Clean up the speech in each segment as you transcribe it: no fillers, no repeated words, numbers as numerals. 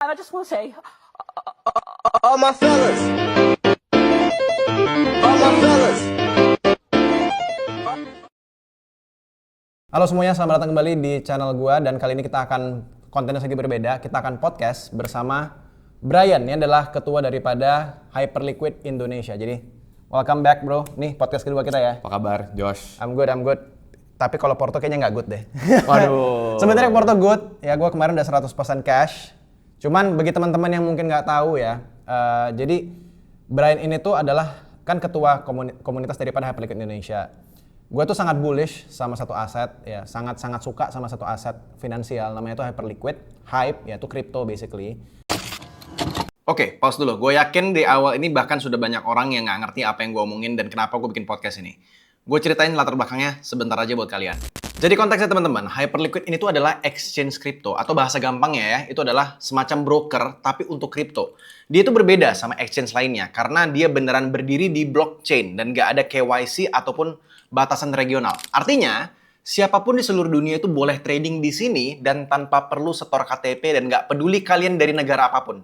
I just want to say, All my fellas. All my fellas. Halo semuanya, selamat datang kembali di channel gua dan kali ini kita akan kontennya sedikit berbeda. Kita akan podcast bersama Brian. Ini adalah ketua daripada Hyperliquid Indonesia. Jadi, welcome back bro. Nih podcast kedua kita ya. Apa kabar, Josh? I'm good. Tapi kalau Porto kayaknya nggak good deh. Waduh. Sebenarnya Porto good. Ya gua kemarin udah 100% cash. Cuman bagi teman-teman yang mungkin nggak tahu ya. Jadi Brian ini tuh adalah kan ketua komunitas daripada Hyperliquid Indonesia. Gue tuh sangat bullish sama satu aset, ya sangat suka sama satu aset finansial namanya itu Hyperliquid, Hype, yaitu crypto basically. Oke, pause dulu. Gue yakin di awal ini bahkan sudah banyak orang yang nggak ngerti apa yang gue omongin dan kenapa gue bikin podcast ini. Gue ceritain latar belakangnya sebentar aja buat kalian. Jadi konteksnya teman-teman, Hyperliquid ini tuh adalah exchange crypto atau bahasa gampangnya ya, itu adalah semacam broker tapi untuk crypto. Dia itu berbeda sama exchange lainnya karena dia beneran berdiri di blockchain dan nggak ada KYC ataupun batasan regional. Artinya, siapapun di seluruh dunia itu boleh trading di sini dan tanpa perlu setor KTP dan nggak peduli kalian dari negara apapun.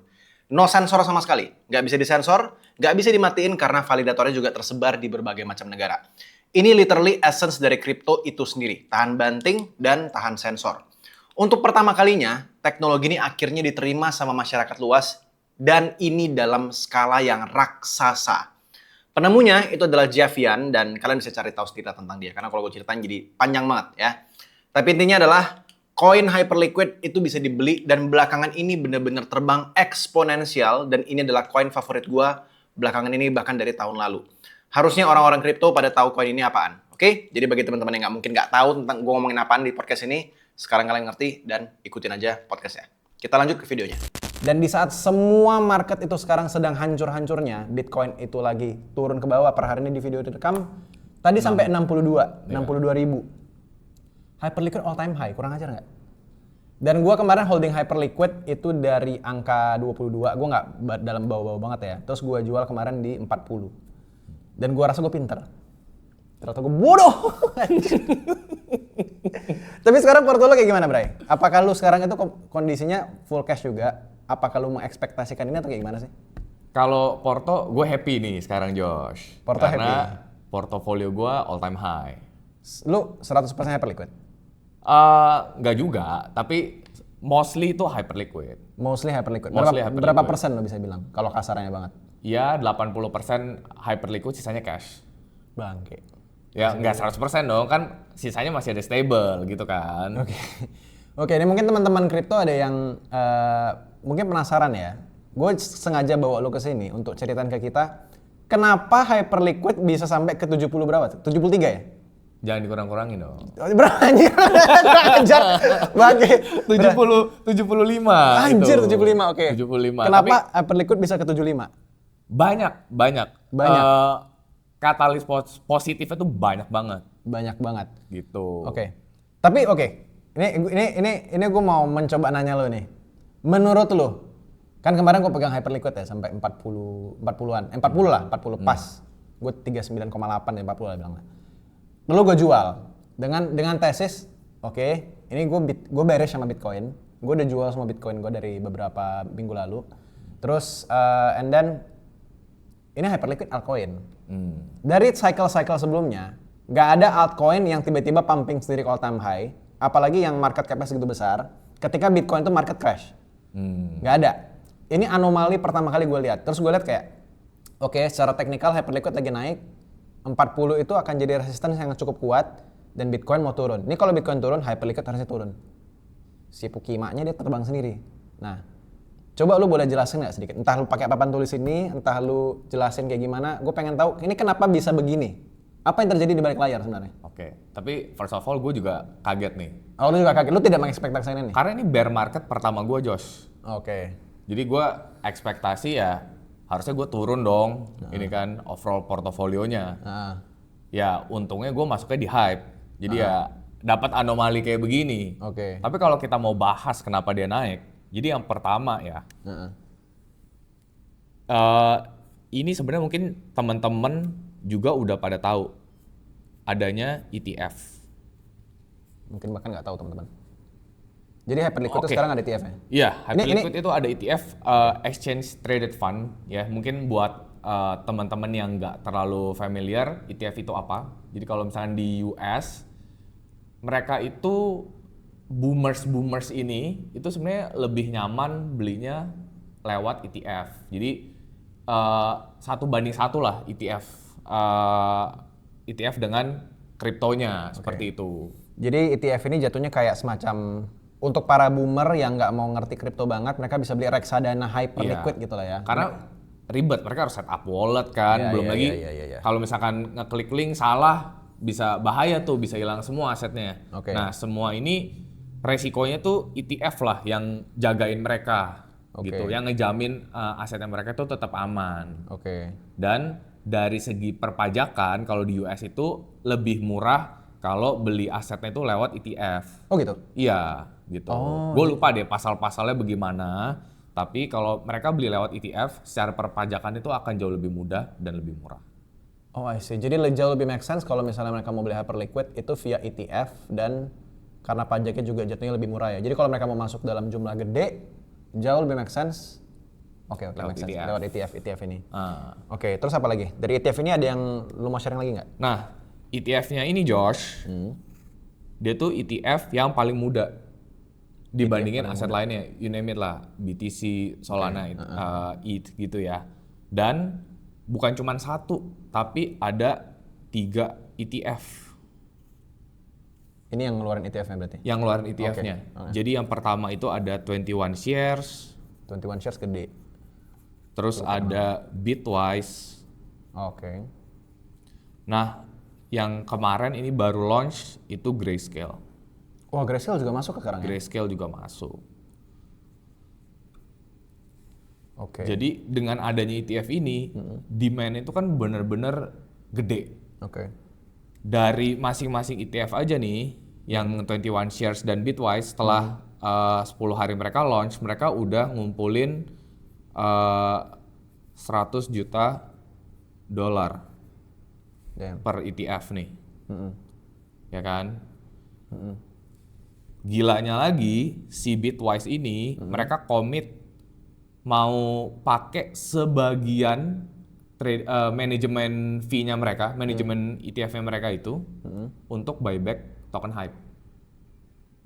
No sensor sama sekali. Nggak bisa disensor, nggak bisa dimatiin karena validatornya juga tersebar di berbagai macam negara. Ini literally essence dari crypto itu sendiri. Tahan banting dan tahan sensor. Untuk pertama kalinya, teknologi ini akhirnya diterima sama masyarakat luas dan ini dalam skala yang raksasa. Penemunya itu adalah Jeff Yan dan kalian bisa cari tahu cerita tentang dia karena kalau gue ceritain jadi panjang banget ya. Tapi intinya adalah koin Hyperliquid itu bisa dibeli dan belakangan ini benar-benar terbang eksponensial dan ini adalah koin favorit gue belakangan ini bahkan dari tahun lalu. Harusnya orang-orang kripto pada tahu koin ini apaan. Oke? Jadi bagi teman-teman yang mungkin nggak tahu tentang gue ngomongin apaan di podcast ini, sekarang kalian ngerti dan ikutin aja podcastnya. Kita lanjut ke videonya. Dan di saat semua market itu sekarang sedang hancur-hancurnya, Bitcoin itu lagi turun ke bawah. Per hari ini di video direkam, tadi sampai 62 ribu. Hyperliquid all time high, kurang ajar nggak? Dan gua kemarin holding Hyperliquid itu dari angka 22, gua nggak dalam bawah-bawah banget ya. Terus gua jual kemarin di 40. Dan gua rasa gua pinter. Ternyata gua bodoh. Tapi sekarang portfolio kayak gimana, Bray? Apakah lu sekarang itu kondisinya full cash juga? Apakah lu mengekspektasikan ini atau kayak gimana sih? Kalau Porto, gue happy nih sekarang, Josh. Porto karena portofolio gue all time high. Lu 100% Hyperliquid? Nggak juga, tapi mostly itu Hyperliquid. Mostly Hyperliquid. Mostly Hyperliquid. Berapa persen lo bisa bilang kalau kasarnya banget? Ya 80% Hyperliquid, sisanya cash. Bangke. Ya nggak 100% dong, kan sisanya masih ada stable gitu kan. Oke, ini mungkin teman-teman kripto ada yang mungkin penasaran ya. Gue sengaja bawa lu ke sini untuk ceritain ke kita kenapa Hyperliquid bisa sampai ke 70 berapa? 73 ya? Jangan dikurang-kurangin dong. Berapa anjir? Anjir. Bangke. 75. Anjir itu. 75, oke. 75. Kenapa Hyperliquid bisa ke 75? Banyak. Katalis positifnya tuh banyak banget. Banyak banget. Gitu. Oke. Tapi oke. Ini gue mau mencoba nanya lo nih. Menurut lo, kan kemarin gue pegang Hyperliquid ya sampai 40-an. 40 lah, 40 pas. Gue 39,8 ya 40 lah bilangnya. Lalu gue jual dengan tesis, oke, ini gue beres sama Bitcoin. Gue udah jual semua Bitcoin gue dari beberapa minggu lalu. Terus and then ini Hyperliquid altcoin. Dari cycle sebelumnya, nggak ada altcoin yang tiba-tiba pumping sendiri ke all time high, apalagi yang market cap-nya segitu besar, ketika Bitcoin itu market crash. Nggak ada. Ini anomali pertama kali gue lihat. Terus gue lihat kayak, oke, secara teknikal Hyperliquid lagi naik, 40 itu akan jadi resistance yang cukup kuat, dan Bitcoin mau turun. Ini kalau Bitcoin turun, Hyperliquid harusnya turun. Si Pukimaknya dia terbang sendiri. Nah, coba lu boleh jelasin nggak sedikit? Entah lu pakai papan tulis ini, entah lu jelasin kayak gimana. Gue pengen tahu ini kenapa bisa begini. Apa yang terjadi di balik layar sebenarnya? Oke, tapi first of all gue juga kaget nih. Oh, lu juga kaget. Lu tidak mengekspektasikan ini? Karena ini bear market pertama gue, Josh. Oke. Jadi gue ekspektasi ya harusnya gue turun dong. Ini kan overall portofolionya. Ya untungnya gue masuknya di hype. Jadi ya dapat anomali kayak begini. Oke. Tapi kalau kita mau bahas kenapa dia naik, jadi yang pertama ya. Ini sebenarnya mungkin teman-teman juga udah pada tahu adanya ETF. Mungkin bahkan nggak tahu teman-teman. Jadi Hyperliquid itu Oke. sekarang ada ETF ya? Iya, Ini- Hyperliquid itu ada ETF, Exchange Traded Fund, ya. Mungkin buat teman-teman yang nggak terlalu familiar, ETF itu apa. Jadi kalau misalnya di US, mereka itu boomers ini, itu sebenarnya lebih nyaman belinya lewat ETF. Jadi 1:1 lah ETF dengan kriptonya, seperti itu. Jadi ETF ini jatuhnya kayak semacam untuk para boomer yang nggak mau ngerti kripto banget, mereka bisa beli reksadana Hyperliquid Iya. gitu lah ya. Karena ribet, mereka harus set up wallet kan, Iya, belum iya, lagi iya, iya, iya. kalau misalkan ngeklik link salah bisa bahaya tuh, bisa hilang semua asetnya. Oke. Nah semua ini resikonya tuh ETF lah yang jagain mereka, Oke. gitu, yang ngejamin asetnya mereka tuh tetap aman. Oke. Dan dari segi perpajakan kalau di US itu lebih murah kalau beli asetnya itu lewat ETF. Oh gitu? Iya, gitu. Gue lupa deh pasal-pasalnya bagaimana. Tapi kalau mereka beli lewat ETF, secara perpajakan itu akan jauh lebih mudah dan lebih murah. Oh I see. Jadi jauh lebih make sense kalau misalnya mereka mau beli Hyperliquid itu via ETF dan karena pajaknya juga jatuhnya lebih murah ya. Jadi kalau mereka mau masuk dalam jumlah gede, jauh lebih make sense. Oke, Lewat make sense. ETF. Lewat ETF ini. Nah, Oke, terus apa lagi? Dari ETF ini ada yang lu mau sharing lagi nggak? nah ETF-nya ini Josh, dia tuh ETF yang paling muda dibandingin aset lainnya. You name it lah, BTC, Solana, ETH gitu ya. Dan bukan cuma satu, tapi ada 3 ETF Ini yang ngeluarin ETF-nya berarti? yang ngeluarin ETF-nya. Oke. Jadi yang pertama itu ada 21 Shares, 21 shares gede. terus ada Bitwise. Oke. Nah, yang kemarin ini baru launch itu Grayscale. Wah, Grayscale juga masuk ke sekarang ya? Grayscale juga masuk. Oke. Jadi dengan adanya ETF ini, demand itu kan benar-benar gede. Oke. Dari masing-masing ETF aja nih, yang 21 Shares dan Bitwise setelah 10 hari mereka launch, mereka udah ngumpulin 100 juta dolar Damn. per ETF nih. Ya kan? Gilanya lagi, si Bitwise ini mereka komit mau pakai sebagian manajemen fee-nya mereka, manajemen ETF-nya mereka itu untuk buyback token hype.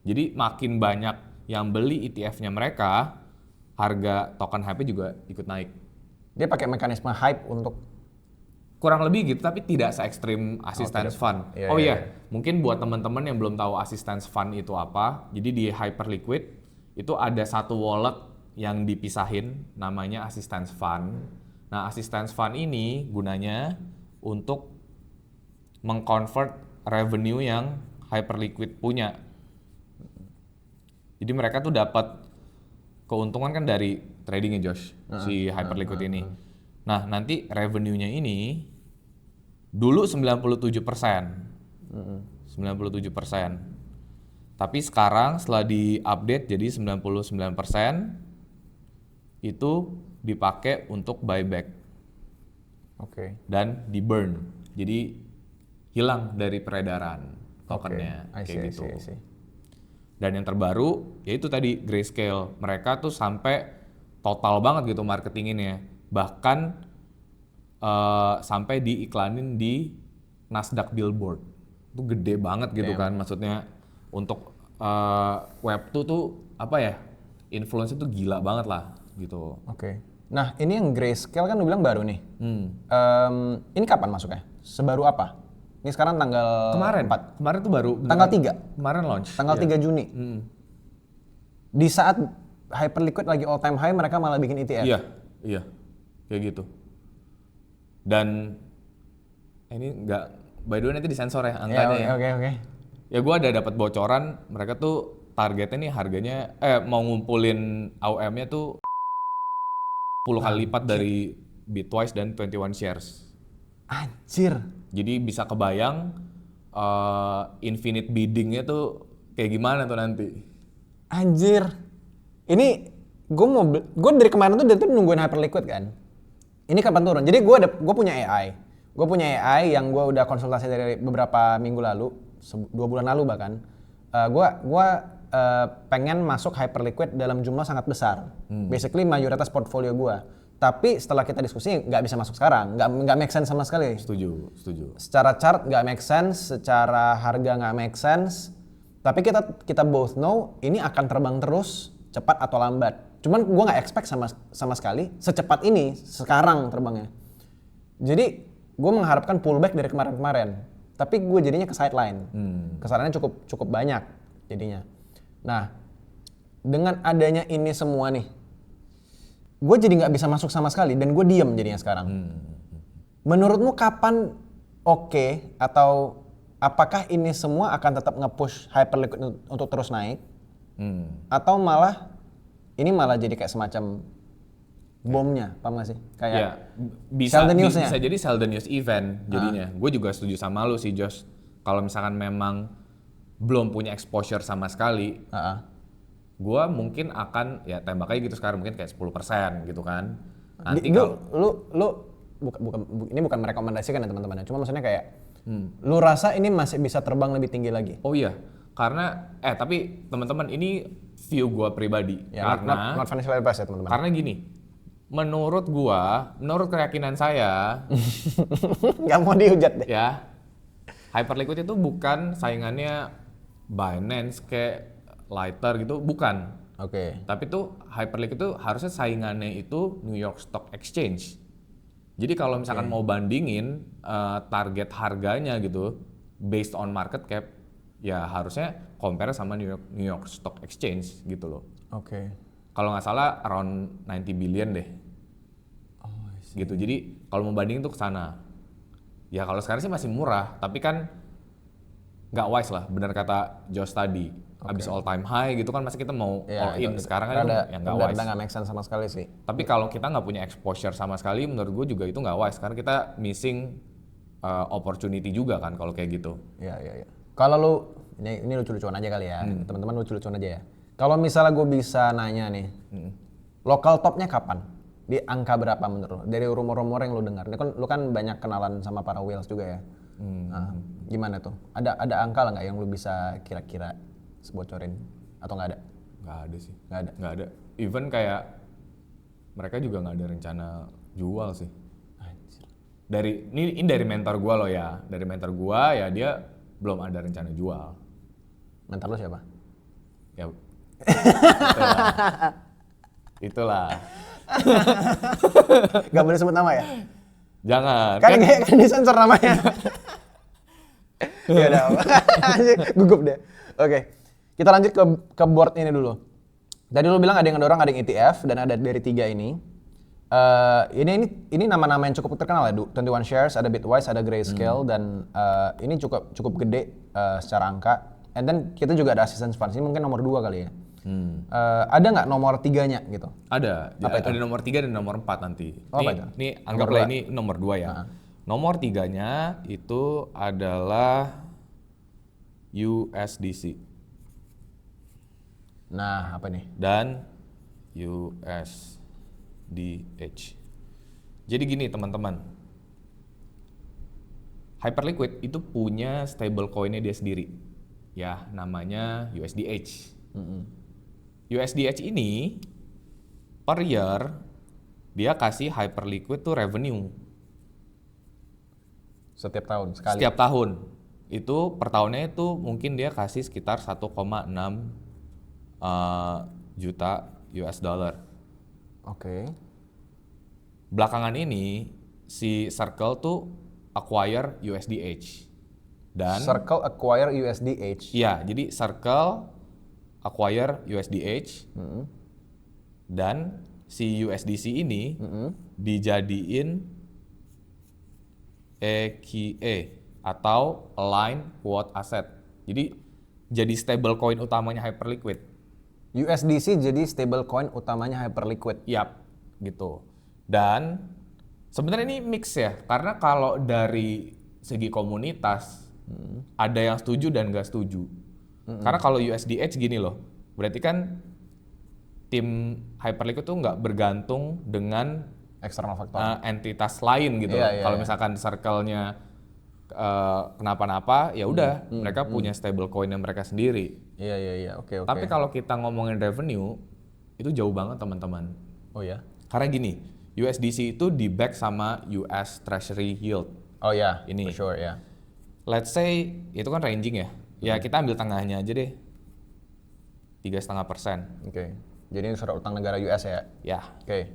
Jadi makin banyak yang beli ETF-nya mereka, harga token hype juga ikut naik. Dia pakai mekanisme hype untuk Kurang lebih gitu, tapi tidak se ekstrim assistance fund. Iya, Oh iya, iya, mungkin buat teman-teman yang belum tahu assistance fund itu apa, jadi di Hyperliquid itu ada satu wallet yang dipisahin, namanya assistance fund. Nah, assistance fund ini gunanya untuk mengconvert revenue yang Hyperliquid punya. Jadi mereka tuh dapat keuntungan kan dari tradingnya Josh, si Hyperliquid ini. Nah, nanti revenue-nya ini dulu 97%. 97%. Tapi sekarang setelah di-update jadi 99% itu dipakai untuk buyback Oke. dan di-burn. Jadi hilang dari peredaran tokennya I see, kayak I gitu. see, I see. Dan yang terbaru yaitu tadi Grayscale. Mereka tuh sampai total banget gitu marketinginnya. Bahkan sampai diiklanin di Nasdaq Billboard. Itu gede banget gitu kan, maksudnya untuk Web2 tuh apa ya, influence itu gila banget lah gitu. Oke. Nah, ini yang Grayscale kan lu bilang baru nih. Ini kapan masuknya? Sebaru apa? Ini sekarang tanggal Kemarin 4. Kemarin tuh baru Tanggal 3. Kemarin launch. Tanggal Iya. 3 Juni. Di saat Hyperliquid lagi all time high, mereka malah bikin ETF. Iya. Kayak gitu. Dan ini enggak, by the way nanti disensor ya angkanya ya. Oke. Ya gue ada dapat bocoran, mereka tuh targetnya nih harganya mau ngumpulin AUM-nya tuh 10 kali lipat dari Bitwise dan 21 Shares. Anjir. Jadi bisa kebayang infinite bidding-nya tuh kayak gimana tuh nanti. Anjir. Ini gue dari kemarin tuh nungguin Hyperliquid kan. Ini kapan turun? Jadi gue punya AI. Gue punya AI yang gue udah konsultasi dari beberapa minggu lalu, 2 bulan lalu bahkan. Gue pengen masuk Hyperliquid dalam jumlah sangat besar. Basically mayoritas portfolio gua. Tapi setelah kita diskusi nggak bisa masuk sekarang, nggak make sense sama sekali. Setuju. Secara chart nggak make sense, secara harga nggak make sense. Tapi kita both know ini akan terbang terus, cepat atau lambat. Cuman gua nggak expect sama sekali secepat ini sekarang terbangnya. Jadi gue mengharapkan pullback dari kemarin-kemarin. Tapi gue jadinya ke sideline. Kesarannya cukup banyak jadinya. Nah, dengan adanya ini semua nih, gue jadi nggak bisa masuk sama sekali dan gue diem jadinya sekarang. Menurutmu kapan oke atau apakah ini semua akan tetap nge-push Hyperliquid untuk terus naik? Atau ini malah jadi kayak semacam bomnya, paham gak sih? Kayak Ya, bisa newsnya. jadi sell the news event jadinya. Gue juga setuju sama lu sih Josh. Kalau misalkan memang belum punya exposure sama sekali, gue mungkin akan ya tembak aja gitu sekarang mungkin kayak 10% gitu kan. Nanti ini bukan merekomendasikan ya teman-teman. Cuma maksudnya kayak lu rasa ini masih bisa terbang lebih tinggi lagi? Oh iya, karena tapi teman-teman ini view gue pribadi Ya, karena not financial advice ya teman-teman. karena gini, menurut keyakinan saya Nggak mau dihujat deh. ya, Hyperliquid itu bukan saingannya Binance kayak Lighter gitu, bukan. Oke. Tapi tuh Hyperliquid itu harusnya saingannya itu New York Stock Exchange. Jadi kalau misalkan mau bandingin target harganya gitu based on market cap, ya harusnya compare sama New York Stock Exchange gitu loh. Oke. Kalau nggak salah around 90 billion deh. Gitu. Jadi kalau mau bandingin tuh ke sana. Ya kalau sekarang sih masih murah, tapi kan nggak wise lah, benar kata Josh tadi. Abis all time high gitu kan, masa kita mau all in sekarang kan ya nggak wise. Nggak make sense sama sekali sih. Tapi kalau kita nggak punya exposure sama sekali, menurut gue juga itu nggak wise karena kita missing opportunity juga kan kalau kayak gitu. Iya. Kalau lu ini lucu-lucuan aja kali ya, teman-teman lucu-lucuan aja ya. Kalau misalnya gue bisa nanya nih, lokal topnya kapan? Di angka berapa menurut lu? Dari rumor-rumor yang lu dengar. Lu kan banyak kenalan sama para whales juga ya. Nah, gimana tuh? Ada angka lah nggak yang lu bisa kira-kira sebocorin atau nggak ada? Nggak ada sih. Nggak ada. Even kayak mereka juga nggak ada rencana jual sih. Ini dari mentor gue loh ya. Dari mentor gue ya dia belum ada rencana jual. Mentor lu siapa? Ya itulah. Gak boleh sebut nama ya? Jangan. Kan disensor namanya. Ya udah. Gugup deh. Oke. Kita lanjut ke board ini dulu. Tadi lu bilang ada yang ngedorong, ada yang ETF dan ada dari 3 ini. Ini nama-nama yang cukup terkenal ya, 21 Shares, ada Bitwise, ada Grayscale dan ini cukup gede secara angka. And then kita juga ada Assistance Funds, ini mungkin nomor 2 kali ya. Ada nggak nomor 3-nya gitu? Ada. Apa itu? Ada nomor 3 dan nomor 4 nanti. Oh, apa itu? Ini anggaplah Nomor ini nomor 2 ya. Nomor 3-nya itu adalah USDC. Nah, apa nih? Dan USDH. Jadi gini teman-teman, Hyperliquid itu punya stablecoin-nya dia sendiri, ya namanya USDH. USDH ini per year dia kasih Hyperliquid tuh revenue Setiap tahun sekali. setiap tahun. Itu per tahunnya itu mungkin dia kasih sekitar 1,6 juta US dollar. Oke. Belakangan ini si Circle tuh acquire USDH dan Circle acquire USDH. iya, jadi Circle acquire USDH dan si USDC ini dijadiin AQA atau Align Quote Asset. Jadi stablecoin utamanya Hyperliquid. USDC jadi stablecoin utamanya Hyperliquid. Yap, gitu. Dan sebenarnya ini mix ya, karena kalau dari segi komunitas ada yang setuju dan nggak setuju. Karena kalau USDH gini loh, berarti kan tim Hyperliquid tuh nggak bergantung dengan External faktor. entitas lain gitu Iya, loh. iya, Kalau iya. misalkan circle-nya kenapa-napa, ya udah mereka punya stablecoin yang mereka sendiri. Iya, oke. Tapi kalau kita ngomongin revenue, itu jauh banget teman-teman. Oh ya? Karena gini, USDC itu di back sama US Treasury yield. Oh ya, Ini. for sure ya. Let's say itu kan ranging ya. Ya kita ambil tengahnya aja deh. 3,5%. Oke. Jadi ini surat utang negara US ya? Ya. Oke.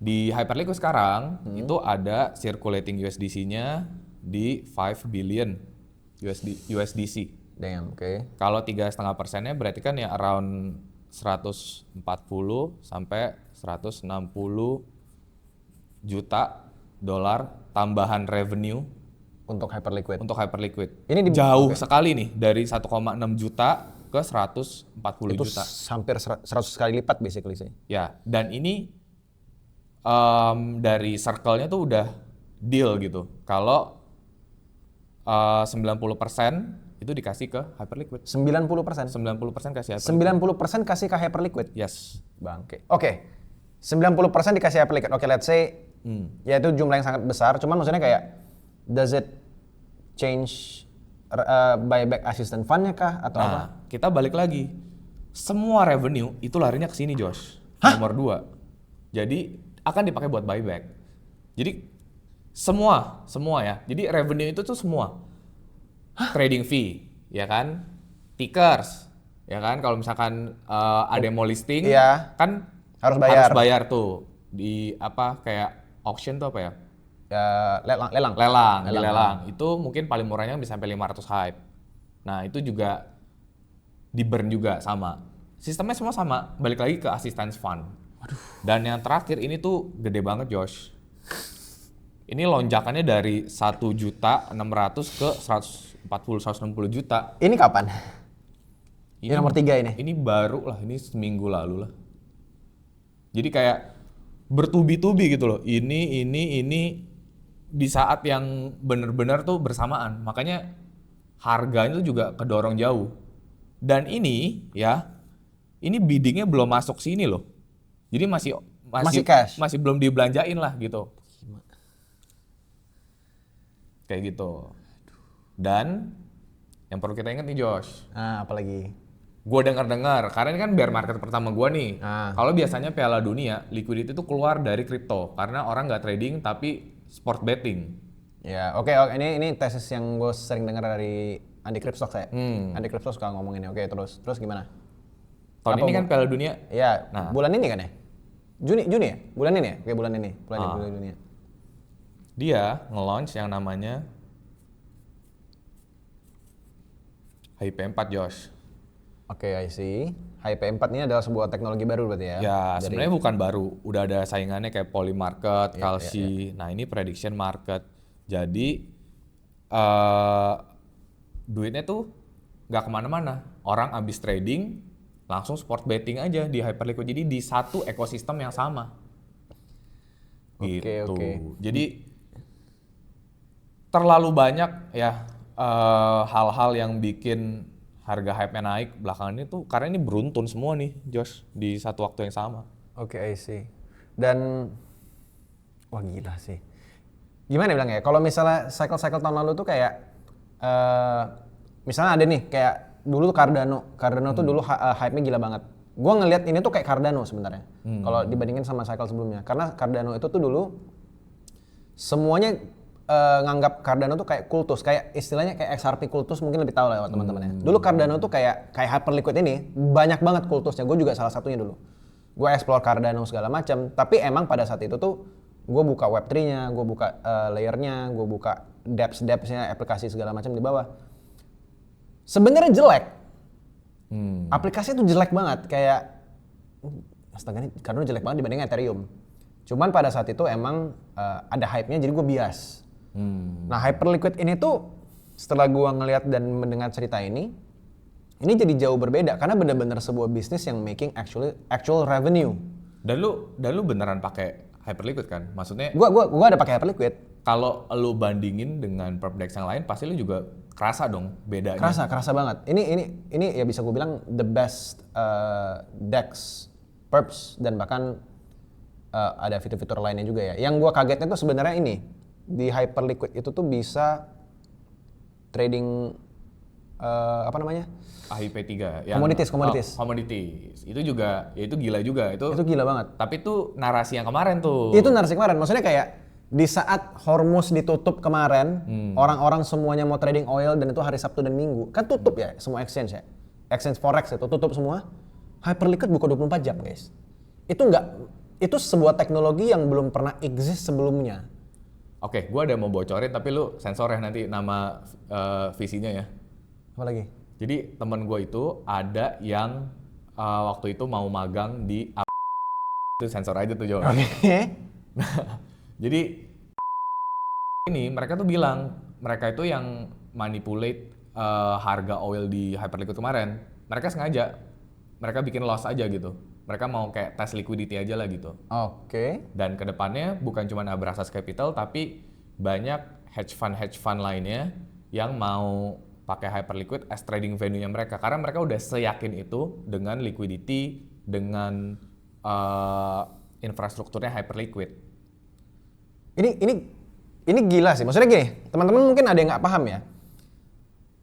Di Hyperliquid sekarang itu ada circulating USDC-nya di 5 billion USDC. Damn, oke. Kalau 3,5%-nya berarti kan ya around 140 sampai 160 juta dolar tambahan revenue Untuk Hyperliquid. untuk Hyperliquid. Ini jauh sekali nih dari 1,6 juta ke 140 itu juta. hampir 100 kali lipat basically sih. Ya, dan ini dari circle-nya tuh udah deal gitu. Kalau 90% itu dikasih ke Hyperliquid. 90%. 90% kasih Hyperliquid. 90% kasih ke Hyperliquid. Yes. Bangke. Oke. 90% dikasih Hyperliquid. Oke, let's say ya itu jumlah yang sangat besar. Cuman maksudnya kayak does it change buyback assistant fund-nya kah atau apa? Nah, kita balik lagi. Semua revenue itu larinya ke sini, Josh. Nomor 2. Jadi akan dipakai buat buyback. Jadi semua ya. Jadi revenue itu tuh semua. Trading fee, ya kan? Tickers, ya kan? Kalau misalkan ada yang mau listing, Iya. kan Harus bayar. Harus bayar tuh di apa kayak auction tuh apa ya? Ya, lelang. Lelang. Itu mungkin paling murahnya bisa sampai 500 hype. Nah, itu juga di burn juga sama. Sistemnya semua sama, balik lagi ke assistance fund. Dan yang terakhir ini tuh gede banget, Josh. Ini lonjakannya dari 1.600.000 ke 160 juta. Ini kapan? Ini nomor 3 ini. Ini baru lah, ini seminggu lalu lah. Jadi kayak bertubi-tubi gitu loh. Ini di saat yang benar-benar tuh bersamaan. Makanya harganya tuh juga kedorong jauh. Dan ini ya, ini biddingnya belum masuk sini loh. Jadi Masih cash? Masih belum dibelanjain lah gitu. Kayak gitu. Dan yang perlu kita ingat nih Josh. Apalagi? Gue dengar, karena ini kan bear market pertama gue nih. Ah. Kalau biasanya Piala Dunia, liquidity itu keluar dari kripto. Karena orang nggak trading tapi sport betting. Ya, oke. Ini tesis yang gue sering dengar dari Andi Kripstok saya. Andi Kripstok suka ngomongin. Oke, terus gimana? Tahun Apa ini kan Piala Dunia. Ya, Nah. bulan ini kan ya? Juni ya? Bulan ini ya? Oke, bulan ini. Bulan dunia. Dia nge-launch yang namanya HIP4 Josh. Oke, I see. HP4 ini adalah sebuah teknologi baru berarti ya? Ya, sebenarnya bukan baru. Udah ada saingannya kayak Polymarket, Iya, Kalshi. Nah, ini prediction market. Jadi, duitnya tuh nggak kemana-mana. Orang abis trading, langsung sport betting aja di Hyperliquid. Jadi, di satu ekosistem yang sama. Gitu. Oke. Jadi, terlalu banyak ya hal-hal yang bikin harga hype-nya naik belakangan ini tuh karena ini beruntun semua nih Josh di satu waktu yang sama. Oke, I see. Dan wah gila sih. Gimana bilang ya? Kalau misalnya cycle tahun lalu tuh kayak misalnya ada nih kayak dulu tuh Cardano tuh dulu hype-nya gila banget. Gua ngelihat ini tuh kayak Cardano sebenarnya. Kalau dibandingin sama cycle sebelumnya. Karena Cardano itu tuh dulu semuanya nganggap Cardano tuh kayak kultus, kayak istilahnya kayak XRP kultus, mungkin lebih tahu lah teman-temannya. Dulu Cardano tuh kayak Hyperliquid ini banyak banget kultusnya. Gue juga salah satunya dulu. Gue explore Cardano segala macam, tapi emang pada saat itu tuh gue buka Web3-nya, gue buka layernya, gue buka dApps-nya, aplikasi segala macam di bawah. Sebenarnya jelek. Aplikasinya tuh jelek banget, kayak astaga ini Cardano jelek banget dibanding Ethereum. Cuman pada saat itu emang ada hype-nya jadi gue bias. Nah Hyperliquid ini tuh setelah gua ngelihat dan mendengar cerita ini jadi jauh berbeda karena benar-benar sebuah bisnis yang making actual revenue. Dan lu beneran pakai Hyperliquid kan? Maksudnya Gua ada pakai Hyperliquid. kalau lu bandingin dengan perp-dex yang lain pasti lu juga kerasa dong bedanya. Kerasa banget. Ini ya bisa gue bilang the best DEX perps dan bahkan ada fitur-fitur lainnya juga ya. Yang gua kagetnya tuh sebenarnya ini di Hyperliquid itu tuh bisa trading apa namanya? HIP3 Commodities. Commodities. Itu juga ya itu gila juga. Itu Gila banget. tapi itu narasi yang kemarin tuh. Itu narasi kemarin. Maksudnya kayak di saat Hormuz ditutup kemarin, orang-orang semuanya mau trading oil dan itu hari Sabtu dan Minggu. Kan tutup ya semua exchange ya. Exchange forex itu tutup semua. Hyperliquid buka 24 jam, guys. Itu sebuah teknologi yang belum pernah exist sebelumnya. Oke, gua ada mau bocorin tapi lu sensor ya nanti nama visinya ya. Apa lagi? Jadi temen gue itu ada yang waktu itu mau magang di itu sensor aja tuh Jo. Oke. Jadi ini mereka tuh bilang mereka itu yang manipulate harga oil di Hyperliquid kemarin. Mereka sengaja, mereka bikin loss aja gitu. Mereka mau kayak tes liquidity aja lah gitu. Oke. Dan kedepannya bukan cuma Abraxas Capital tapi banyak hedge fund lainnya yang mau pakai Hyperliquid as trading venue-nya mereka karena mereka udah seyakin itu dengan liquidity, dengan infrastrukturnya Hyperliquid. Ini gila sih. Maksudnya gini, teman-teman mungkin ada yang nggak paham ya.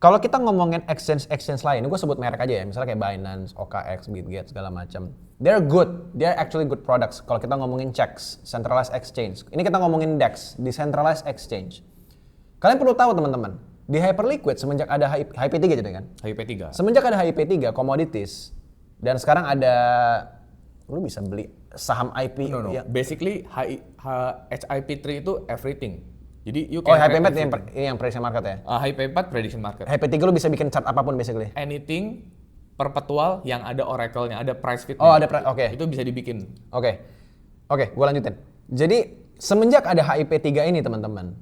Kalau kita ngomongin exchange lain, gue sebut merek aja ya, misalnya kayak Binance, OKX, Bitget segala macam. They're good, they're actually good products. Kalau kita ngomongin CEX, centralized exchange. Ini kita ngomongin DEX, decentralized exchange. Kalian perlu tahu teman-teman, di Hyperliquid semenjak ada HIP3 jadi kan? HIP3. Semenjak ada HIP3 commodities dan sekarang ada lu bisa beli saham IP No. yang Basically HIP3 itu everything. Jadi you Oh, can HIP4 trade ini yang prediction market ya. HIP4 prediction market. HIP3 lu bisa bikin chart apapun basically. Anything perpetual yang ada oracle-nya, ada price feed-nya. Oh, ada oke. Itu bisa dibikin. Oke, gua lanjutin. Jadi semenjak ada HIP3 ini teman-teman,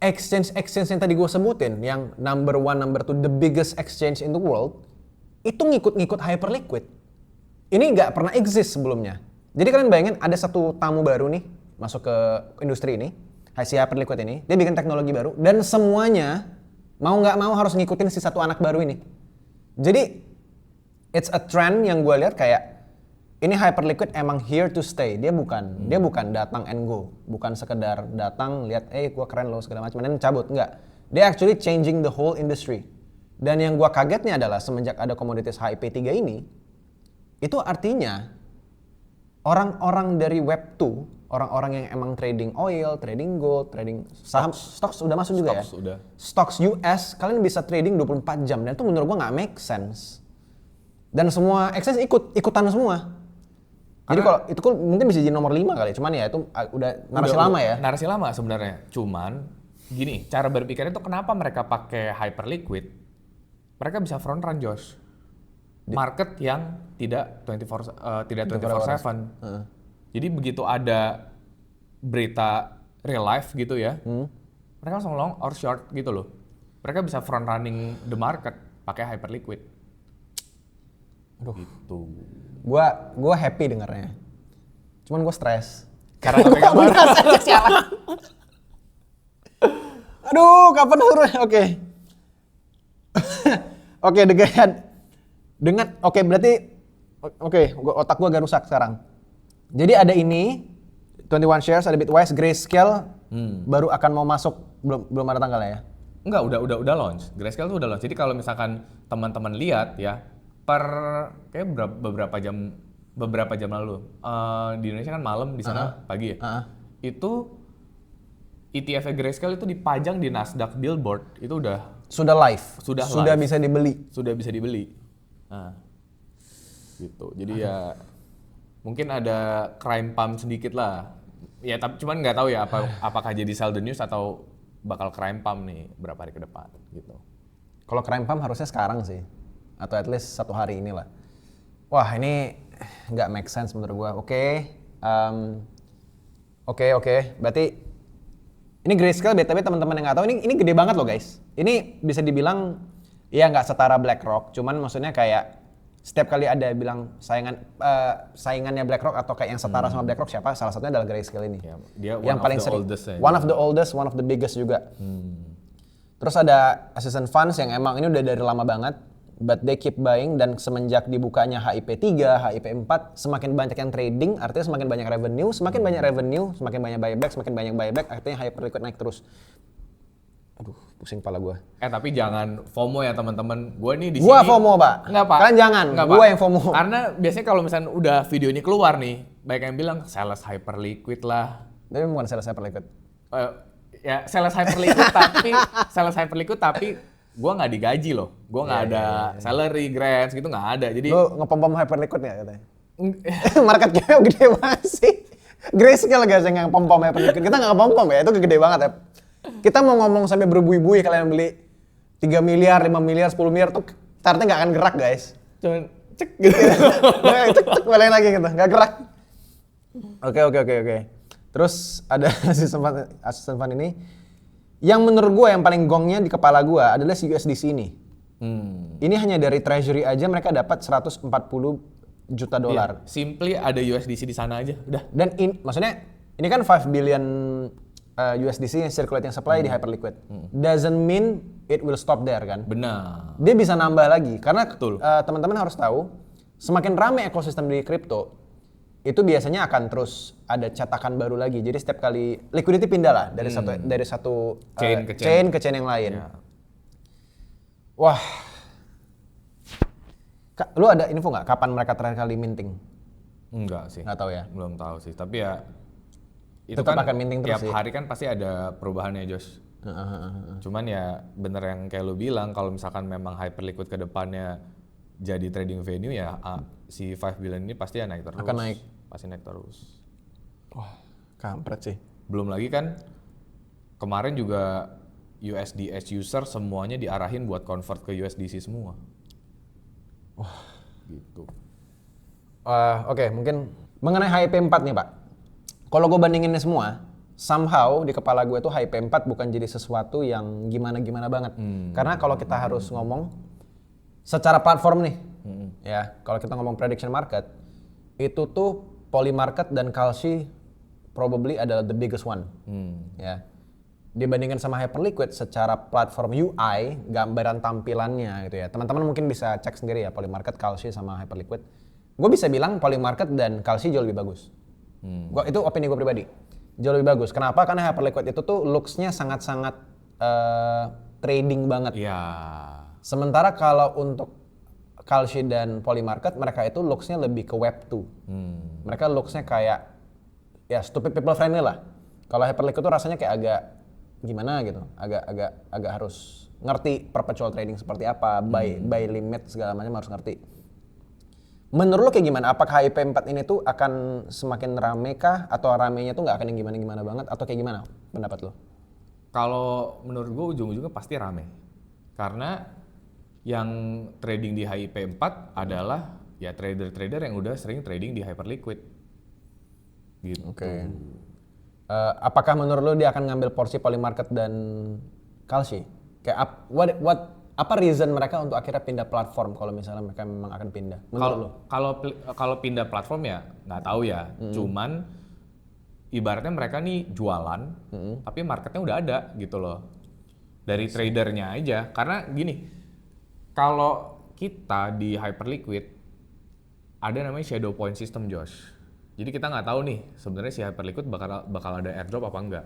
exchange yang tadi gue sebutin, yang number 1, number 2, the biggest exchange in the world, itu ngikut-ngikut Hyperliquid. Ini nggak pernah exist sebelumnya. Jadi kalian bayangin ada satu tamu baru nih masuk ke industri ini, si Hyperliquid ini, dia bikin teknologi baru dan semuanya mau nggak mau harus ngikutin si satu anak baru ini. Jadi it's a trend yang gue lihat kayak ini Hyperliquid emang here to stay. Dia bukan datang and go, bukan sekedar datang lihat gue keren loh segala macam dan cabut, enggak. Dia actually changing the whole industry. Dan yang gue kagetnya adalah semenjak ada komoditas HIP3 ini, itu artinya orang-orang dari Web 2, orang-orang yang emang trading oil, trading gold, trading saham, stocks udah masuk juga ya? Stocks udah. Stocks US, kalian bisa trading 24 jam dan itu menurut gua nggak make sense. Dan semua exchange ikutan semua. Jadi kalau itu mungkin bisa jadi nomor 5 kali, cuman ya itu udah narasi lama ya. Narasi lama sebenarnya. Cuman gini, cara berpikirnya itu kenapa mereka pakai Hyperliquid? Mereka bisa front run Josh. Market yang tidak 24/7. Jadi begitu ada berita real life gitu ya, mereka langsung long or short gitu loh. Mereka bisa front running the market pakai Hyperliquid. Aduh. Gitu. Gua happy dengarnya. Cuman gua stres. Karena pegang barang. Aduh, kapan suruh? Oke. Oke, otak gua agak rusak sekarang. Jadi ada ini 21 shares, ada Bitwise, Grayscale baru akan mau masuk, belum ada tanggalnya ya. Enggak, udah launch. Grayscale tuh udah launch. Jadi kalau misalkan teman-teman lihat ya, kayak beberapa jam lalu di Indonesia kan malam, di sana pagi ya. Itu ETF Grayscale itu dipajang di Nasdaq Billboard, itu sudah live. Sudah live. Sudah bisa dibeli. Nah, gitu. Jadi ya mungkin ada crime pump sedikit lah. Ya tapi cuman nggak tahu ya apakah jadi sell the news atau bakal crime pump nih berapa hari ke depan gitu. Kalau crime pump harusnya sekarang sih. Atau at least 1 hari inilah. Wah, ini nggak make sense menurut gua. Oke. Berarti ini Grayscale BTW teman-teman yang nggak tahu ini gede banget loh guys. Ini bisa dibilang ya nggak setara BlackRock, cuman maksudnya kayak setiap kali ada bilang saingannya BlackRock atau kayak yang setara sama BlackRock siapa? Salah satunya adalah Grayscale ini. Ya, dia yang paling sering. Oldest ya. One of the oldest, one of the biggest juga. Terus ada assistant funds yang emang ini udah dari lama banget, but they keep buying dan semenjak dibukanya HIP3, HIP4, semakin banyak yang trading, artinya semakin banyak revenue, semakin banyak buyback, artinya Hyperliquid naik terus. Aduh. pusing kepala gue. Tapi jangan FOMO ya teman-teman. Gue nih di Gua sini. FOMO, Pak. Enggak, Pak. Kalian jangan, Enggak, gua Pak. yang FOMO. Karena biasanya kalau misalnya udah video ini keluar nih, banyak yang bilang sales Hyperliquid lah. Tapi bukan sales Hyperliquid. Ya sales Hyperliquid tapi gue nggak digaji loh. Gue nggak ada salary, grants gitu nggak ada. Jadi Lu ngepom-pom Hyperliquid ya katanya? Market cap gede banget sih. Grayscale guys yang pom-pom Hyperliquid. Kita nggak ngepom-pom ya, itu gede banget ya. Kita mau ngomong sampai berbuih-buih kalian beli 3 miliar, 5 miliar, 10 miliar tuh startnya nggak akan gerak guys. cuman cek gitu. Cek balik lagi gitu, nggak gerak. Oke. Terus ada asisten fund ini. Yang menurut gue yang paling gongnya di kepala gue adalah si USDC ini. Ini hanya dari treasury aja mereka dapat 140 juta dolar. Simply ada USDC di sana aja, udah. Dan maksudnya ini kan 5 billion USDC yang circulating supply di Hyperliquid. Doesn't mean it will stop there kan? Benar. Dia bisa nambah lagi karena Betul. Teman-teman harus tahu semakin ramai ekosistem di kripto itu biasanya akan terus ada cetakan baru lagi. Jadi setiap kali liquidity pindah lah dari satu Chain ke chain ke chain yang lain. Ya. Wah. Lu ada info nggak kapan mereka terakhir kali minting? Enggak sih. Nggak tahu ya. Belum tahu sih. Tapi ya itu Tetap kan akan minting terus tiap sih. hari kan pasti ada perubahannya, Josh. Cuman ya bener yang kayak lu bilang, kalau misalkan memang Hyperliquid ke depannya jadi trading venue ya si 5 billion ini pasti ya naik terus. Akan naik. Pasti naik terus. Wah, kampret sih. Belum lagi kan kemarin juga USDH user semuanya diarahin buat convert ke USDC semua. Wah, gitu. Oke, mungkin mengenai HP4 nih Pak. Kalau gue bandinginnya semua, somehow di kepala gue tuh HP4 bukan jadi sesuatu yang gimana-gimana banget. Karena kalau kita harus ngomong secara platform nih, ya kalau kita ngomong prediction market, itu tuh Polymarket dan Kalshi probably adalah the biggest one. Ya. Dibandingkan sama Hyperliquid secara platform UI, gambaran tampilannya gitu ya. Teman-teman mungkin bisa cek sendiri ya Polymarket, Kalshi sama Hyperliquid. Gue bisa bilang Polymarket dan Kalshi jauh lebih bagus. Itu opini gue pribadi. Jauh lebih bagus. Kenapa? Karena Hyperliquid itu tuh looks-nya sangat-sangat trading banget. Iya. Sementara kalau untuk Kalshi dan Polymarket, mereka itu looks-nya lebih ke Web 2. Mereka looks-nya kayak ya stupid people friendly lah. Kalau Hyperliquid tuh rasanya kayak agak gimana gitu, agak harus ngerti perpetual trading seperti apa, buy limit segala macam harus ngerti. Menurut lo kayak gimana? Apakah IP4 ini tuh akan semakin rame kah? Atau ramenya tuh nggak akan yang gimana-gimana banget? Atau kayak gimana pendapat lo? Kalau menurut gue ujung-ujungnya pasti rame. Karena yang trading di HIP4 adalah ya trader-trader yang udah sering trading di Hyperliquid. Gitu. Oke. Apakah menurut lo dia akan ngambil porsi Polymarket dan Kalshi? Kayak apa reason mereka untuk akhirnya pindah platform kalau misalnya mereka memang akan pindah? Menurut lo? Kalau pindah platform ya nggak tahu ya. Cuman ibaratnya mereka nih jualan, tapi marketnya udah ada gitu loh. Dari tradernya aja. Karena gini, kalau kita di Hyperliquid ada namanya shadow point system, Josh. Jadi kita nggak tahu nih sebenarnya si Hyperliquid bakal ada airdrop apa enggak.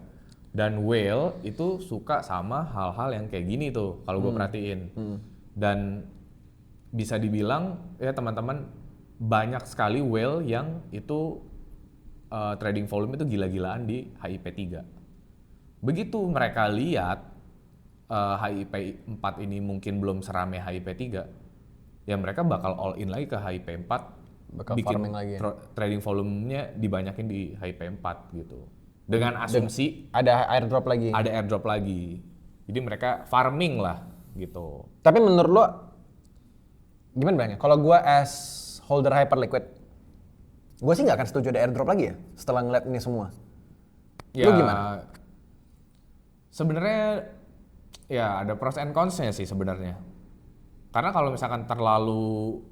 Dan whale itu suka sama hal-hal yang kayak gini tuh kalau gue perhatiin. Dan bisa dibilang ya teman-teman banyak sekali whale yang itu trading volume itu gila-gilaan di HIP3. Begitu mereka lihat HIP4 ini mungkin belum serame HIP3, ya mereka bakal all in lagi ke HIP4. Bakal bikin farming lagi. Trading volumenya dibanyakin di HIP4 gitu. Dengan asumsi Ada airdrop lagi. ada airdrop lagi. Jadi mereka farming lah gitu. Tapi menurut lo gimana bilangnya? Kalau gue as holder Hyperliquid, gue sih nggak akan setuju ada airdrop lagi ya setelah ngeliat ini semua. Ya, Lo gimana? Sebenarnya ya ada pros and cons-nya sih sebenarnya. Karena kalau misalkan terlalu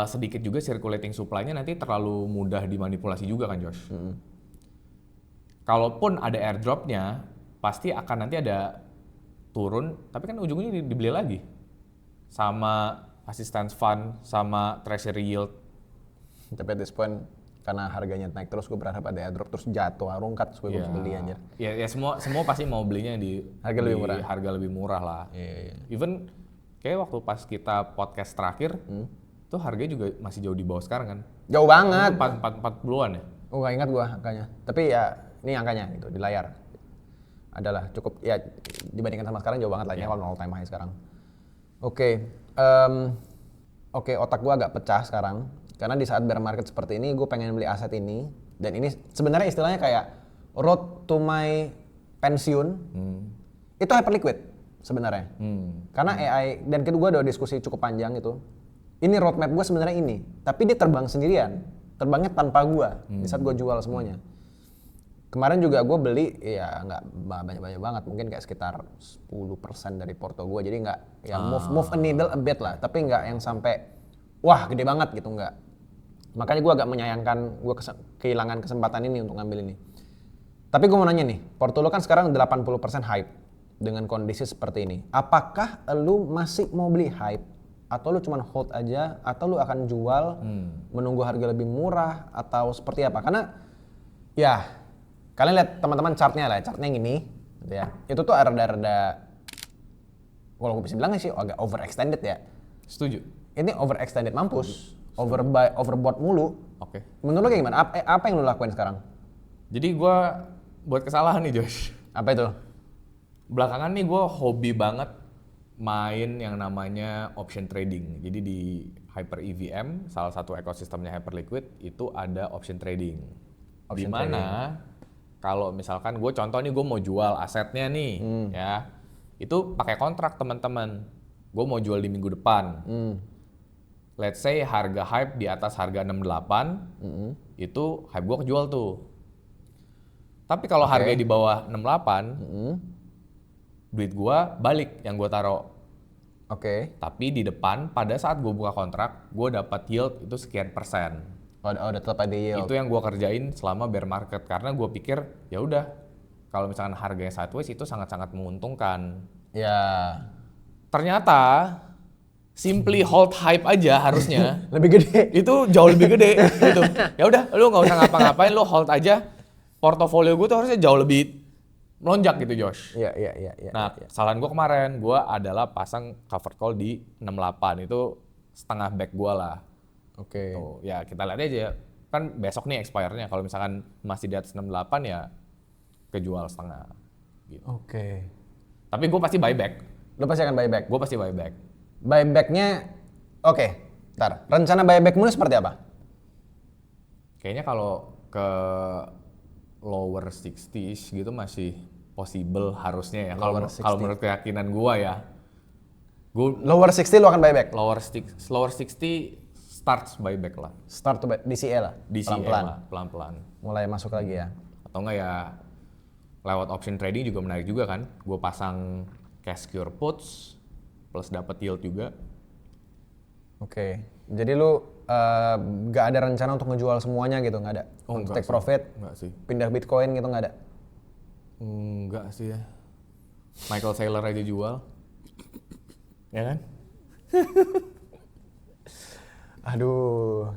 sedikit juga circulating supply-nya nanti terlalu mudah dimanipulasi juga kan, Josh. Kalaupun ada airdrop-nya, pasti akan nanti ada turun, tapi kan ujungnya dibeli lagi. Sama assistance fund, sama treasury yield. Tapi at this point karena harganya naik terus gue berharap ada airdrop terus jatuh rungkat terus gue bisa beli anjir. Ya semua pasti mau belinya di Harga lebih murah. Harga lebih murah lah. Iya. Even kayak waktu pas kita podcast terakhir, tuh harganya juga masih jauh di bawah sekarang kan. Jauh banget. 40-an ya? Oh gak ingat gue angkanya. Tapi ya ini angkanya gitu di layar. Adalah cukup ya dibandingkan sama sekarang jauh banget lah ya kalau all time high sekarang. Oke, otak gue agak pecah sekarang karena di saat bear market seperti ini gue pengen beli aset ini dan ini sebenarnya istilahnya kayak road to my pensiun. Itu hyperliquid sebenarnya. Karena AI dan kedua udah diskusi cukup panjang itu. Ini roadmap gue sebenarnya ini, tapi dia terbang sendirian, terbangnya tanpa gue di saat gue jual semuanya. Kemarin juga gue beli, ya nggak banyak-banyak banget, mungkin kayak sekitar 10% dari porto gue, jadi nggak ya move a needle a bit lah, tapi nggak yang sampai wah gede banget gitu nggak. Makanya gue agak menyayangkan gue kehilangan kesempatan ini untuk ngambil ini. Tapi gue mau nanya nih, porto lo kan sekarang 80% hype dengan kondisi seperti ini. Apakah lu masih mau beli hype? Atau lu cuman hold aja, atau lu akan jual, menunggu harga lebih murah, atau seperti apa? Karena ya kalian lihat teman-teman chartnya yang ini, gitu ya. Itu tuh rada-rada, kalau gue bisa bilang sih agak overextended ya. Setuju. Ini overextended mampus, overbought mulu. Oke. Menurut lu kayak gimana? Apa yang lu lakuin sekarang? Jadi gue buat kesalahan nih Josh. Apa itu? Belakangan nih gue hobi banget main yang namanya option trading. Jadi di Hyper EVM, salah satu ekosistemnya Hyperliquid, itu ada option trading. Option Dimana kalau misalkan gue contoh nih gue mau jual asetnya nih, ya itu pakai kontrak teman-teman. Gue mau jual di minggu depan. Let's say harga hype di atas harga 68, itu hype gue kejual tuh. Tapi kalau harganya di bawah 68, duit gue balik yang gue taruh. Tapi di depan pada saat gue buka kontrak, gue dapat yield itu sekian persen. Udah tetap ada yield. Itu yang gue kerjain selama bear market karena gue pikir ya udah kalau misalkan harganya sideways itu sangat-sangat menguntungkan. Ya. Ternyata simply hold hype aja harusnya Lebih gede. itu jauh lebih gede gitu. Ya udah lu nggak usah ngapa-ngapain, lu hold aja. Portofolio gue tuh harusnya jauh lebih melonjak gitu Josh. Iya. Nah, kesalahan gue kemarin, gue adalah pasang cover call di 68, itu setengah back gue lah. Tuh, ya kita lihat aja, kan besok nih expire-nya, kalau misalkan masih di atas 68 ya kejual setengah. Gitu. Tapi gue pasti buyback. Lu pasti akan buyback? Gue pasti buyback. Buybacknya, ntar. Rencana buybackmu ini seperti apa? Kayaknya kalau ke lower 60s gitu masih possible harusnya ya. Kalau menurut keyakinan gua ya. Lower 60 lu akan buyback? Lower 60 starts buyback lah. Start to buy, DCA lah? DCA lah, pelan-pelan. Mulai masuk lagi ya? Atau enggak ya lewat option trading juga menarik juga kan. Gua pasang cash cure puts plus dapat yield juga. Jadi lu nggak ada rencana untuk ngejual semuanya gitu, nggak ada? Untuk take profit? Enggak sih. Pindah Bitcoin gitu nggak ada? Enggak sih ya. Michael Saylor aja jual. Ya kan? Aduh.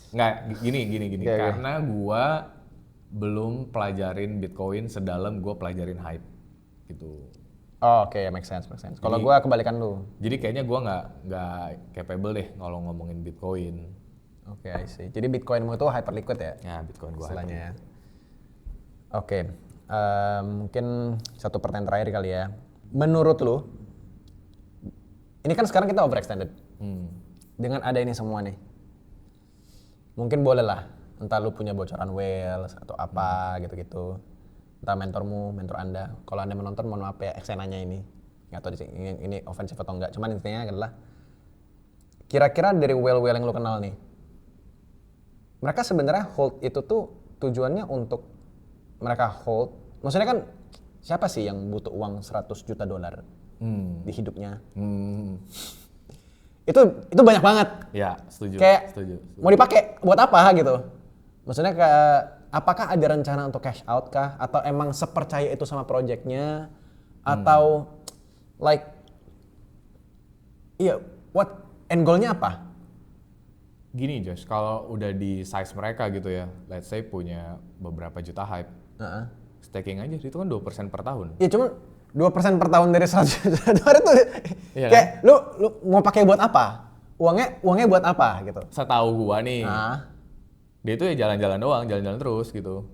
Nggak, gini. Karena gua belum pelajarin Bitcoin sedalam gua pelajarin hype. Gitu. Make sense. Kalau gue kebalikan lu. Jadi kayaknya gue nggak capable deh kalau ngomongin Bitcoin. I see. Jadi Bitcoinmu itu hyperliquid ya? Ya, Bitcoin gue istilahnya ya. Mungkin satu pertanyaan terakhir kali ya. Menurut lu, ini kan sekarang kita overextended. Dengan ada ini semua nih, mungkin boleh lah. Entah lu punya bocoran whales atau apa gitu-gitu. Entah mentor anda, kalau anda menonton mohon maaf ya eksenanya ini nggak tahu ini ofensif atau enggak, cuman intinya adalah kira-kira dari whale yang lu kenal nih, mereka sebenarnya hold itu tuh tujuannya untuk mereka hold, maksudnya kan siapa sih yang butuh uang $100 juta di hidupnya? Itu banyak banget. Ya, setuju. Setuju. Mau dipakai buat apa gitu? Maksudnya apakah ada rencana untuk cash out kah? Atau emang sepercaya itu sama projectnya? Atau what end goalnya apa? gini Josh, kalau udah di size mereka gitu ya, let's say punya beberapa juta hype, staking aja itu kan 2% per tahun. Ya cuman 2% per tahun dari 100 juta dolar itu Iya kayak lu mau pakai buat apa? Uangnya buat apa gitu? Setahu gua nih, Nah, dia itu ya jalan-jalan doang, jalan-jalan terus gitu.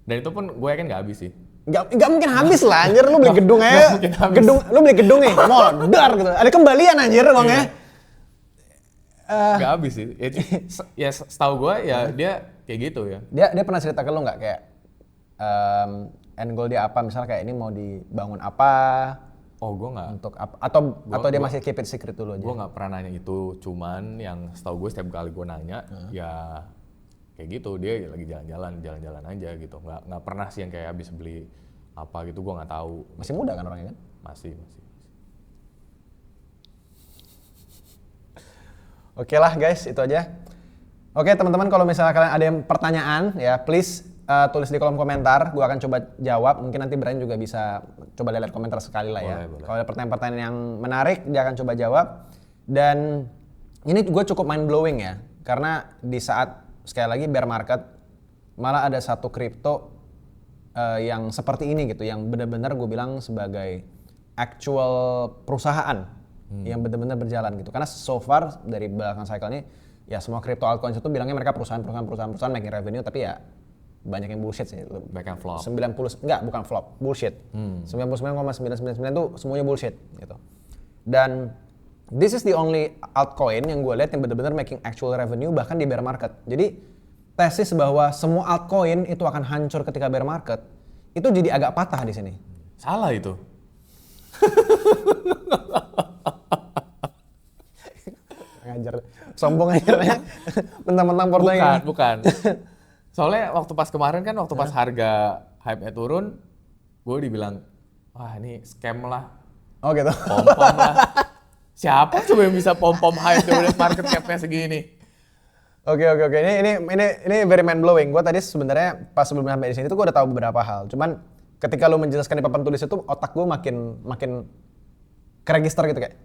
Dan itu pun gue yakin nggak habis sih. nggak mungkin habis lah anjir, lu beli gedung Nggak aja. mungkin habis. Lu beli gedung nih, modar gitu. Ada kembalian anjir uangnya. Nggak habis sih. Ya setahu gua ya dia kayak gitu ya. Dia pernah cerita ke lu nggak kayak end goal dia apa, misalnya kayak ini mau dibangun apa Oh gua nggak. untuk apa, atau dia masih keep it secret dulu aja. Gue nggak pernah nanya itu, cuman yang setahu gue setiap kali gue nanya ya kayak gitu, dia lagi jalan-jalan aja gitu, nggak pernah sih yang kayak habis beli apa gitu, gue nggak tahu. Masih muda kan orangnya kan? Masih. Oke lah guys, itu aja. Oke teman-teman, kalau misalnya kalian ada yang pertanyaan ya please tulis di kolom komentar, gue akan coba jawab. Mungkin nanti Brian juga bisa coba lihat komentar sekali lah ya. Boleh. Kalau ada pertanyaan-pertanyaan yang menarik, dia akan coba jawab. Dan ini gue cukup mind blowing ya, karena di saat sekali lagi bear market, malah ada satu kripto yang seperti ini gitu, yang benar-benar gue bilang sebagai actual perusahaan yang benar-benar berjalan gitu. Karena so far dari belakang cycle ini, ya semua crypto altcoins itu bilangnya mereka perusahaan making revenue, tapi ya banyak yang bullshit sih. Banyak yang flop. 90 bukan flop, bullshit. 99,999 itu semuanya bullshit gitu. Dan this is the only altcoin yang gue lihat yang benar-benar making actual revenue bahkan di bear market. Jadi tesis bahwa semua altcoin itu akan hancur ketika bear market itu jadi agak patah di sini. Salah itu. Ngajar, sombong aja. Mentang-mentang portonya. Bukan. Soalnya waktu pas kemarin kan, waktu pas harga hype-nya turun, gue dibilang, wah ini scam lah, Oh gitu. pom-pom lah. Siapa coba yang bisa pom-pom hype dengan market cap-nya segini? Oke. Ini very mind blowing. Gue tadi sebenarnya pas sebelum sampai di sini tuh gue udah tahu beberapa hal. Cuman ketika lo menjelaskan di papan tulis itu, otak gue makin keregister gitu kayak,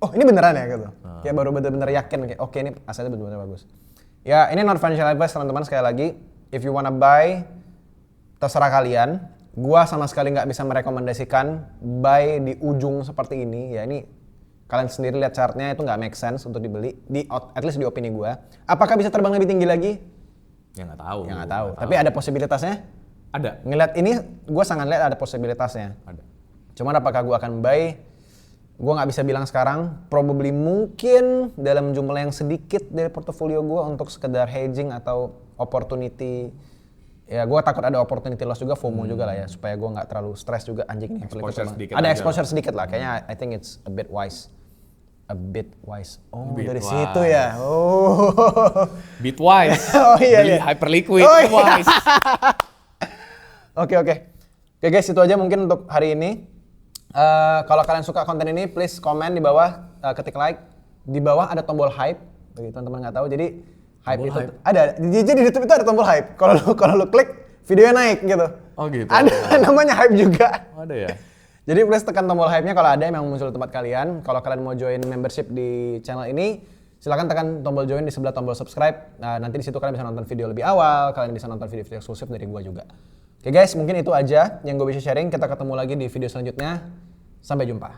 oh ini beneran ya gitu. Kayak baru bener-bener yakin kayak, oke ini asalnya bener-bener bagus. Ya ini not financial advice teman-teman, sekali lagi. If you wanna buy, terserah kalian. Gua sama sekali nggak bisa merekomendasikan buy di ujung seperti ini. Ya ini kalian sendiri lihat chartnya, itu nggak make sense untuk dibeli. At least di opini gua. Apakah bisa terbang lebih tinggi lagi? Ya nggak tahu. Ya nggak tahu. Tapi ada posibilitasnya. Ada. Ngeliat ini, gua sangat lihat ada posibilitasnya. Ada. Cuman apakah gua akan buy? Gua nggak bisa bilang sekarang. Probably mungkin dalam jumlah yang sedikit dari portofolio gua untuk sekedar hedging atau opportunity. Ya gua takut ada opportunity loss juga, FOMO juga lah ya, supaya gua nggak terlalu stres juga anjing nih. Exposure sedikit ada aja exposure lah. sedikit lah. Kayaknya I think it's a bit wise. Oh Bit dari wise. situ ya. Oh. Bitwise. Oh iya, Beli iya. Hyperliquid. Oh iya. Bitwise. Oke guys, itu aja mungkin untuk hari ini. Kalau kalian suka konten ini, please komen di bawah, ketik like. Di bawah ada tombol hype, bagi teman-teman nggak tahu. Jadi hype Tombol itu hype? ada. Jadi di YouTube itu ada tombol hype. Kalau lu klik, videonya naik gitu. Oh gitu. Ada namanya hype juga. Oh, ada ya. Jadi please tekan tombol hype-nya kalau ada yang muncul di tempat kalian. Kalau kalian mau join membership di channel ini, silakan tekan tombol join di sebelah tombol subscribe. Nah, nanti di situ kalian bisa nonton video lebih awal, kalian bisa nonton video-video eksklusif dari gua juga. Oke guys, mungkin itu aja yang gue bisa sharing. Kita ketemu lagi di video selanjutnya. Sampai jumpa.